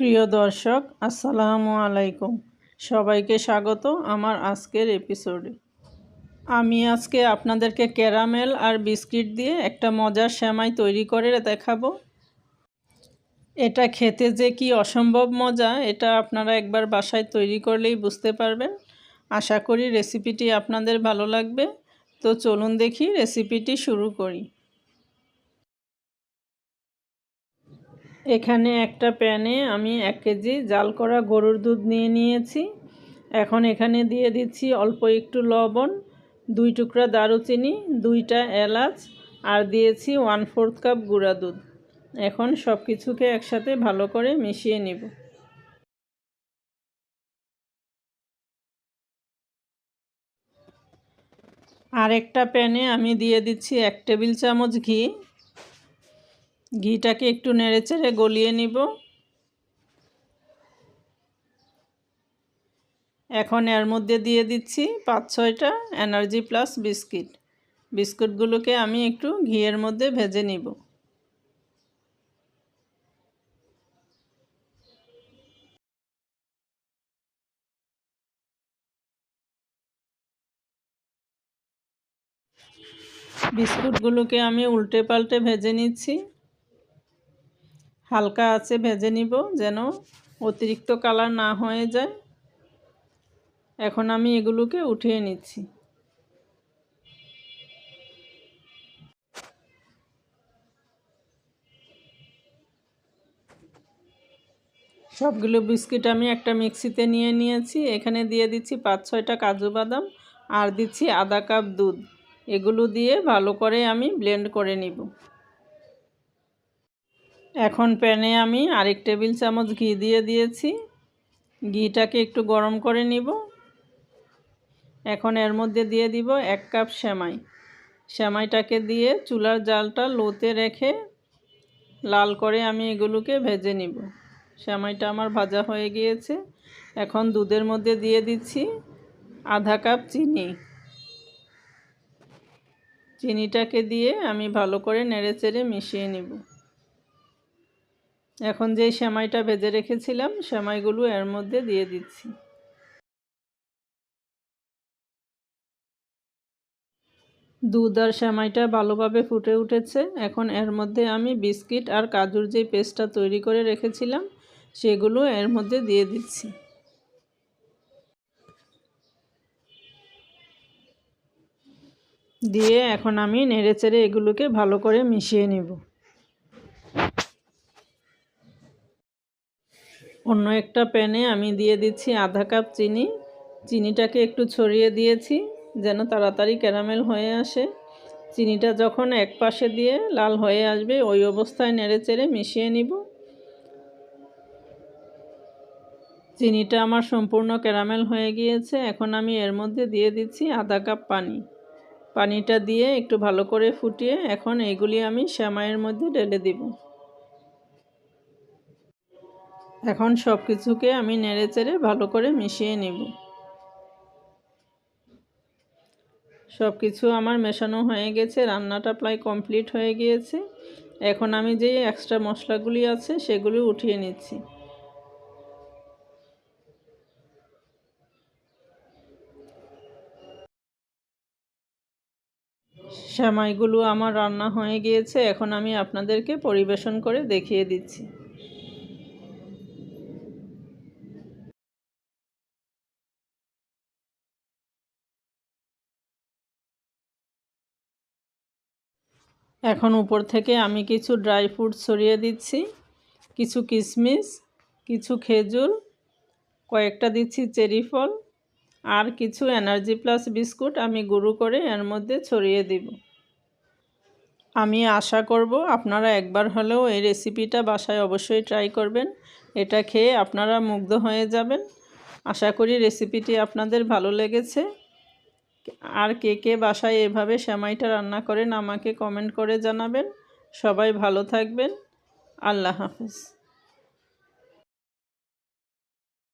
প্রিয় দর্শক, আসসালামু আলাইকুম। সবাইকে স্বাগত আমার আজকের এপিসোডে। আমি আজকে আপনাদেরকে ক্যারামেল আর বিস্কিট দিয়ে একটা মজার সেমাই তৈরি করে দেখাবো। এটা খেতে যে কি অসম্ভব মজা, এটা আপনারা একবার বাসায় তৈরি করলেই বুঝতে পারবেন। আশা করি রেসিপিটি আপনাদের ভালো লাগবে। তো চলুন দেখি রেসিপিটি শুরু করি। এখানে একটা প্যানে আমি 1 কেজি জাল করা গরুর দুধ নিয়েছি। এখন এখানে দিয়ে দিচ্ছি অল্প একটু লবণ, 2 টুকরা দারুচিনি, 2টা এলাচ আর দিয়েছি 1/4 কাপ গুঁড়া দুধ। এখন সব কিছুকে একসাথে ভালো করে মিশিয়ে নিব। আরেকটা প্যানে আমি দিয়ে দিচ্ছি 1 টেবিল চামচ ঘি। ঘিটাকে একটু নেড়েচেড়ে গলিয়ে নিব। এখন এর মধ্যে দিয়ে দিচ্ছি 5-6টা এনার্জি প্লাস বিস্কিট। বিস্কুটগুলোকে আমি একটু ঘিয়ের মধ্যে ভেজে নিব। বিস্কুটগুলোকে আমি উল্টে পাল্টে ভেজে নিচ্ছি। হালকা আঁচে ভেজে নিব যেন অতিরিক্ত কালার না হয়ে যায়। এখন আমি এগুলোকে উঠিয়ে নিচ্ছি। সবগুলো বিস্কিট আমি একটা মিক্সিতে নিয়েছি। এখানে দিয়ে দিচ্ছি 5-6টা কাজু বাদাম আর দিচ্ছি আধা কাপ দুধ। এগুলো দিয়ে ভালো করে আমি ব্লেন্ড করে নিব। এখন প্যানে আমি আরেক টেবিল চামচ ঘি দিয়ে দিয়েছি। ঘিটাকে একটু গরম করে নিব। এখন এর মধ্যে দিয়ে দিব 1 কাপ সেমাই। সেমাইটাকে দিয়ে চুলার জালটা লোতে রেখে লাল করে আমি এগুলোকে ভেজে নিব। সেমাইটা আমার ভাজা হয়ে গিয়েছে। এখন দুধের মধ্যে দিয়ে দিচ্ছি আধা কাপ চিনি। চিনিটাকে দিয়ে আমি ভালো করে নেড়েচেড়ে মিশিয়ে নিব। এখন যেই সেমাইটা ভেজে রেখেছিলাম সেমাইগুলো এর মধ্যে দিয়ে দিচ্ছি। দুধ আর সেমাইটা ভালোভাবে ফুটে উঠেছে। এখন এর মধ্যে আমি বিস্কিট আর কাজুর যে পেস্টটা তৈরি করে রেখেছিলাম সেগুলো এর মধ্যে দিয়ে দিচ্ছি। দিয়ে এখন আমি নেড়েচেড়ে এগুলোকে ভালো করে মিশিয়ে নেব। অন্য একটা প্যানে আমি দিয়ে দিচ্ছি আধা কাপ চিনি। চিনিটাকে একটু ছড়িয়ে দিয়েছি যেন তাড়াতাড়ি ক্যারামেল হয়ে আসে। চিনিটা যখন এক পাশে দিয়ে লাল হয়ে আসবে ওই অবস্থায় নেড়েচেড়ে মিশিয়ে নিব। চিনিটা আমার সম্পূর্ণ ক্যারামেল হয়ে গিয়েছে। এখন আমি এর মধ্যে দিয়ে দিচ্ছি আধা কাপ পানি। পানিটা দিয়ে একটু ভালো করে ফুটিয়ে এখন এইগুলি আমি সেমাইয়ের মধ্যে ঢেলে দিব। এখন সব কিছুকে আমি নেড়েচেড়ে ভালো করে মিশিয়ে নিব। সব কিছু আমার মেশানো হয়ে গেছে। রান্নাটা প্রায় কমপ্লিট হয়ে গিয়েছে। এখন আমি যে এক্সট্রা মশলাগুলি আছে সেগুলি উঠিয়ে নিচ্ছি। সেমাইগুলো আমার রান্না হয়ে গিয়েছে। এখন আমি আপনাদেরকে পরিবেশন করে দেখিয়ে দিচ্ছি। এখন উপর থেকে আমি কিছু ড্রাই ফ্রুট ছড়িয়ে দিচ্ছি, কিছু কিশমিশ, কিছু খেজুর, কয়েকটা দিচ্ছি চেরি ফল আর কিছু এনার্জি প্লাস বিস্কুট আমি গুঁড়ো করে এর মধ্যে ছড়িয়ে দিব। আমি আশা করব আপনারা একবার হলেও এই রেসিপিটা বাসায় অবশ্যই ট্রাই করবেন। এটা খেয়ে আপনারা মুগ্ধ হয়ে যাবেন। আশা করি রেসিপিটি আপনাদের ভালো লেগেছে। আর কে কে বাসায় এভাবে সেমাইটা রান্না করেন আমাকে কমেন্ট করে জানাবেন। সবাই ভালো থাকবেন। আল্লাহ হাফেজ।